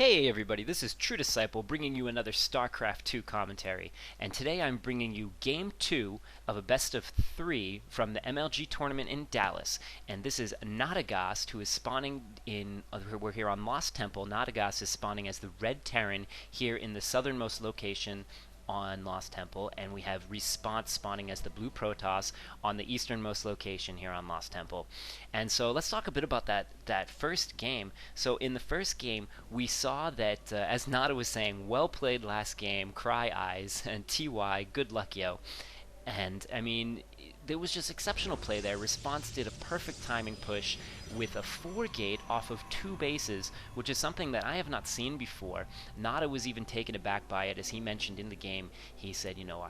Hey everybody, this is True Disciple bringing you another StarCraft 2 commentary, and today I'm bringing you Game 2 of a best of 3 from the MLG tournament in Dallas, and this is Nadagast, who is spawning in, we're here on Lost Temple. Nadagast is spawning as the Red Terran here in the southernmost location on Lost Temple, and we have ReSpOnSe spawning as the Blue Protoss on the easternmost location here on Lost Temple. And so let's talk a bit about that first game. So in the first game, we saw that, as Nada was saying, well played last game, cry eyes, and TY, good luck yo. And I mean, there was just exceptional play there. ReSpOnSe did a perfect timing push with a 4-gate off of 2 bases, which is something that I have not seen before. Nada was even taken aback by it, as he mentioned in the game. He said, you know,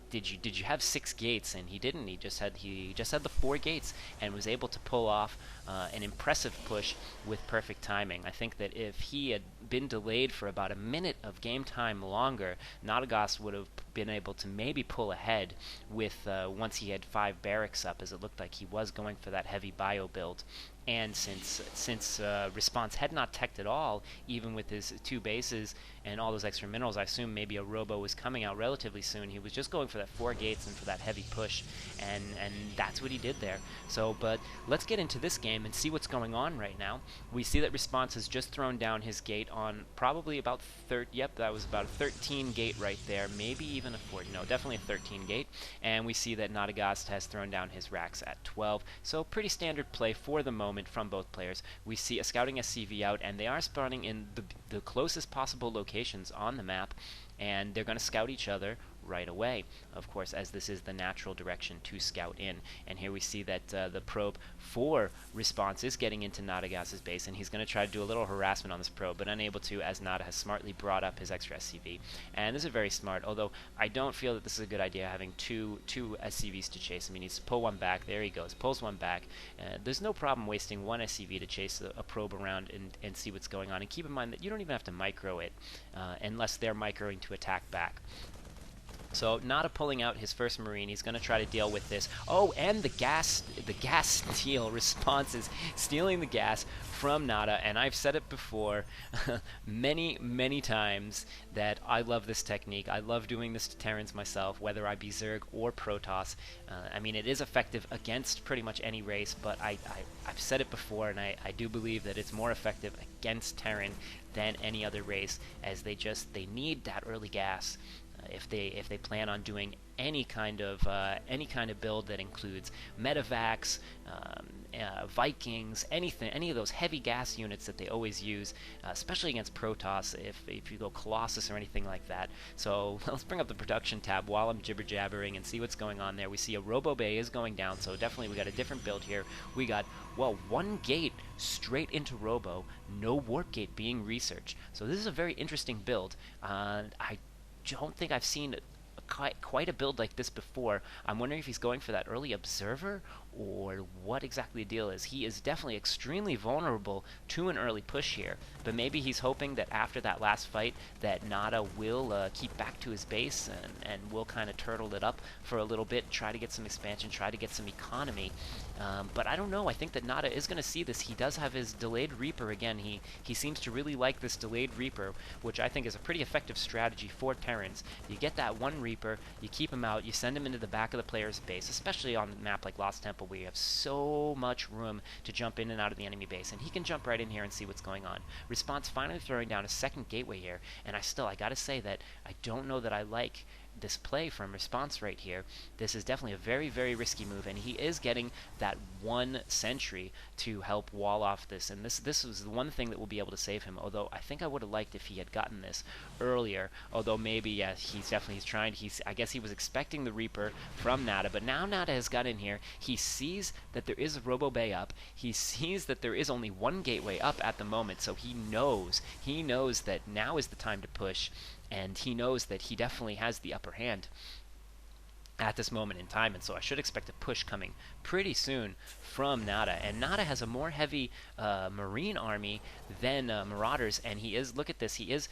did you have 6 gates? And he didn't. He just had the 4 gates and was able to pull off an impressive push with perfect timing. I think that if he had been delayed for about a minute of game time longer, Nadagast would have been able to maybe pull ahead with once he had 5 barracks up, as it looked like he was going for that heavy bio build. And since ReSpOnSe had not teched at all, even with his 2 bases and all those extra minerals, I assume maybe a robo was coming out relatively soon. He was just going for that 4 gates and for that heavy push, and that's what he did there. So, but let's get into this game and see what's going on right now. We see that ReSpOnSe has just thrown down his gate on probably about 30. Yep, that was about a 13 gate right there, maybe even a 40. No, definitely a 13 gate. And we see that Nadagast has thrown down his racks at 12. So pretty standard play for the moment from both players. We see a scouting SCV out, and they are spawning in the closest possible locations on the map, and they're going to scout each other right away, of course, as this is the natural direction to scout in. And here we see that the probe for ReSpOnSe is getting into Nadagast's base, and he's going to try to do a little harassment on this probe, but unable to, as Nada has smartly brought up his extra SCV. And this is very smart, although I don't feel that this is a good idea, having two SCVs to chase him. He needs to pull one back. There he goes, pulls one back. There's no problem wasting one SCV to chase a probe around and see what's going on. And keep in mind that you don't even have to micro it unless they're microing to attack back. So Nada pulling out his first Marine. He's going to try to deal with this. Oh, and the gas steal. ReSpOnSe is stealing the gas from Nada, and I've said it before many times that I love this technique. I love doing this to Terrans myself, whether I be Zerg or Protoss. I mean, it is effective against pretty much any race, but I've said it before, and I do believe that it's more effective against Terran than any other race, as they need that early gas. If they plan on doing any kind of build that includes Medivacs, Vikings, any of those heavy gas units that they always use, especially against Protoss, if you go Colossus or anything like that. So let's bring up the production tab while I'm jibber jabbering and see what's going on there. We see a Robo Bay is going down, so definitely we got a different build here. We got, well, 1 gate straight into Robo, no warp gate being researched. So this is a very interesting build. I don't think I've seen quite a build like this before. I'm wondering if he's going for that early observer or what exactly the deal is. He is definitely extremely vulnerable to an early push here, but maybe he's hoping that after that last fight that Nada will keep back to his base and will kind of turtle it up for a little bit, try to get some expansion, try to get some economy. But I don't know. I think that Nada is going to see this. He does have his delayed Reaper again. He seems to really like this delayed Reaper, which I think is a pretty effective strategy for Terrans. You get that one Reaper, you keep him out, you send him into the back of the player's base, especially on a map like Lost Temple, where you have so much room to jump in and out of the enemy base, and he can jump right in here and see what's going on. ReSpOnSe finally throwing down a second gateway here, and I gotta say that I don't know that I like this play from ReSpOnSe right here. This is definitely a very risky move, and he is getting that 1 sentry to help wall off this, and this was the one thing that will be able to save him, although I think I would have liked if he had gotten this earlier, although maybe, yeah, I guess he was expecting the Reaper from Nada, but now Nada has got in here. He sees that there is a Robo Bay up. He sees that there is only 1 gateway up at the moment, so he knows that now is the time to push, and he knows that he definitely has the upper hand at this moment in time, and so I should expect a push coming pretty soon from Nada. And Nada has a more heavy Marine army than Marauders, and he is, look at this, he is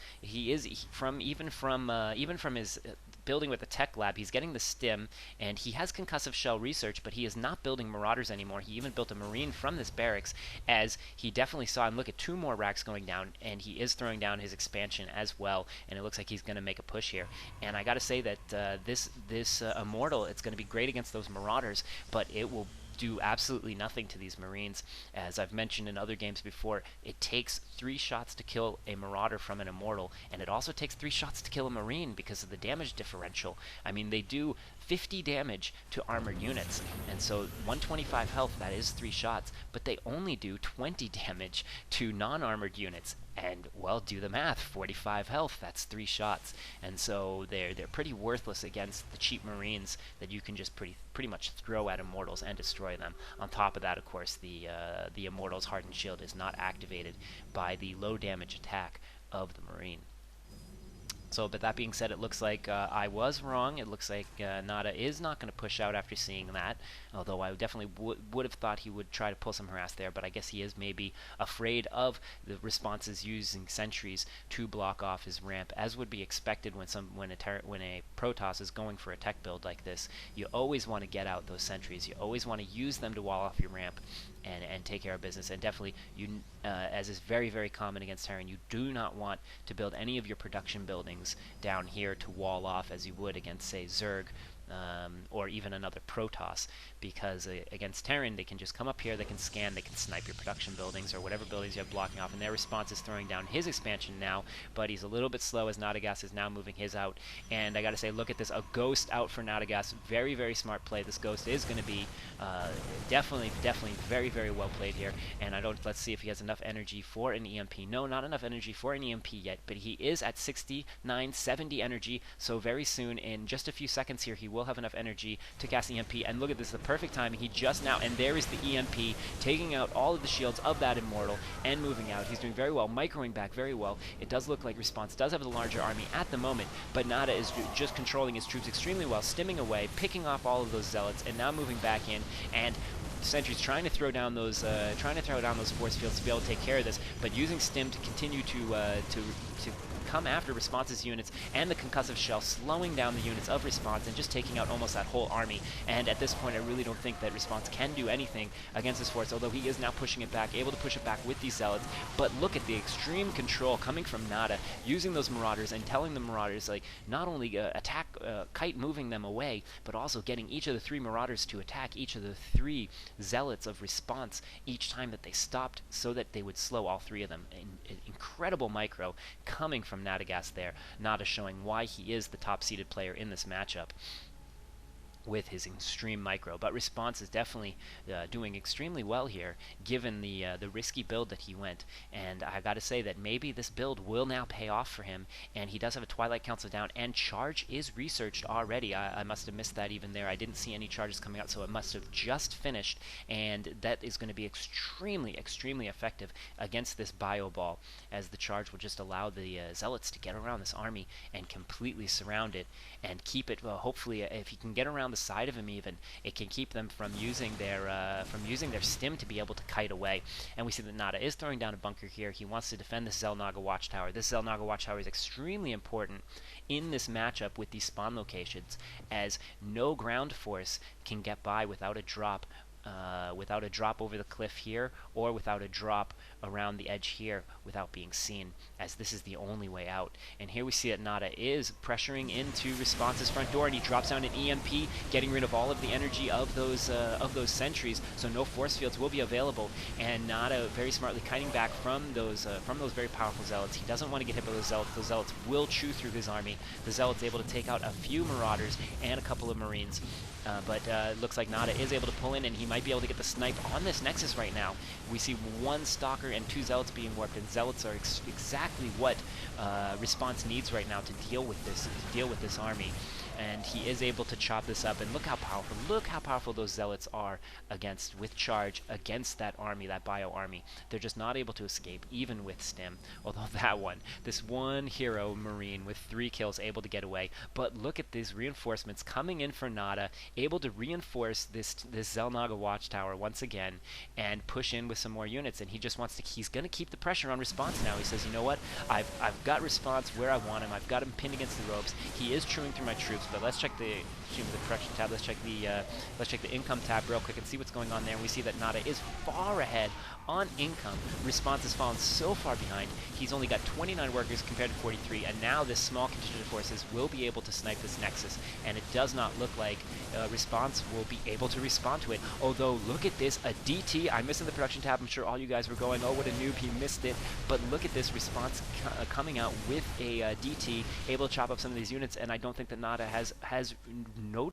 from his building with the tech lab. He's getting the stim, and he has concussive shell research, but he is not building marauders anymore. He even built a marine from this barracks, as he definitely saw, and look at 2 more racks going down, and he is throwing down his expansion as well, and it looks like he's going to make a push here. And I got to say that this Immortal, it's going to be great against those marauders, but it will do absolutely nothing to these marines. As I've mentioned in other games before, it takes 3 shots to kill a marauder from an immortal, and it also takes 3 shots to kill a marine because of the damage differential. I mean, they do 50 damage to armored units, and so 125 health, that is 3 shots, but they only do 20 damage to non-armored units. And, well, do the math, 45 health, that's 3 shots. And so they're pretty worthless against the cheap marines that you can just pretty much throw at immortals and destroy them. On top of that, of course, the immortal's hardened shield is not activated by the low damage attack of the marine. So, but that being said, it looks like I was wrong. It looks like Nada is not going to push out after seeing that, although I definitely would have thought he would try to pull some harass there, but I guess he is maybe afraid of the responses using sentries to block off his ramp, as would be expected when a Protoss is going for a tech build like this. You always want to get out those sentries. You always want to use them to wall off your ramp and take care of business. And definitely, as is very, very common against Terran, you do not want to build any of your production buildings down here to wall off as you would against, say, Zerg, or even another Protoss, because against Terran, they can just come up here, they can scan, they can snipe your production buildings or whatever buildings you have blocking off, and their response is throwing down his expansion now, but he's a little bit slow as Nadagast is now moving his out. And I gotta say, look at this, a Ghost out for Nadagast. Very, very smart play. This Ghost is going to be definitely very, very well played here, and let's see if he has enough energy for an EMP. No, not enough energy for an EMP yet, but he is at 69, 70 energy, so very soon, in just a few seconds here, he will have enough energy to cast EMP. And look at this, the perfect timing. He just now, and there is the EMP, taking out all of the shields of that immortal and moving out. He's doing very well, microing back very well. It does look like ReSpOnSe does have the larger army at the moment, but Nada is just controlling his troops extremely well, stimming away, picking off all of those zealots, and now moving back in, and sentries trying to throw down those force fields to be able to take care of this, but using stim to continue to come after ReSpOnSe's units and the concussive shell, slowing down the units of ReSpOnSe and just taking out almost that whole army. And at this point, I really don't think that ReSpOnSe can do anything against this force, although he is now pushing it back, able to push it back with these zealots. But look at the extreme control coming from Nada, using those marauders and telling the marauders, like, not only attack, kite moving them away, but also getting each of the 3 marauders to attack each of the 3 zealots of ReSpOnSe each time that they stopped, so that they would slow all 3 of them. Incredible micro coming from Nadagast there. Nada showing why he is the top-seeded player in this matchup with his extreme micro. But ReSpOnSe is definitely doing extremely well here, given the risky build that he went. And I gotta say that maybe this build will now pay off for him, and he does have a Twilight Council down, and charge is researched already. I must have missed that even there. I didn't see any charges coming out, so it must have just finished, and that is going to be extremely, extremely effective against this bio ball, as the charge will just allow the zealots to get around this army and completely surround it and keep it, hopefully, if he can get around the side of him even, it can keep them from using their stim to be able to kite away. And we see that Nada is throwing down a bunker here. He wants to defend this Xel'Naga Watchtower. This Xel'Naga Watchtower is extremely important in this matchup with these spawn locations, as no ground force can get by without a drop over the cliff here, or without a drop around the edge here without being seen, as this is the only way out. And here we see that Nada is pressuring into ReSpOnSe's front door, and he drops down an EMP, getting rid of all of the energy of those sentries, so no force fields will be available. And Nada very smartly kiting back from those very powerful zealots. He doesn't want to get hit by those zealots. Those zealots will chew through his army. The zealots able to take out a few marauders and a couple of marines. But it looks like Nada is able to pull in, and he might be able to get the snipe on this Nexus right now. We see 1 Stalker and 2 Zealots being warped, and Zealots are exactly what ReSpOnSe needs right now to deal with this army. and he is able to chop this up. And look how powerful those zealots are with charge against that army, that bio army. They're just not able to escape, even with stim. Although this one hero marine with 3 kills, able to get away. But look at these reinforcements coming in for Nada, able to reinforce this Xel'Naga watchtower once again and push in with some more units. And he just wants to, he's going to keep the pressure on ReSpOnSe now. He says, you know what, I've got ReSpOnSe where I want him. I've got him pinned against the ropes. He is chewing through my troops, but let's check the production tab. Let's check the income tab real quick and see what's going on there. And we see that Nada is far ahead on income. ReSpOnSe has fallen so far behind. He's only got 29 workers compared to 43, and now this small contingent of forces will be able to snipe this Nexus, and it does not look like ReSpOnSe will be able to respond to it. Although, look at this, a DT. I missed in the production tab. I'm sure all you guys were going, oh, what a noob, he missed it. But look at this ReSpOnSe coming out with a DT, able to chop up some of these units, and I don't think that Nada has no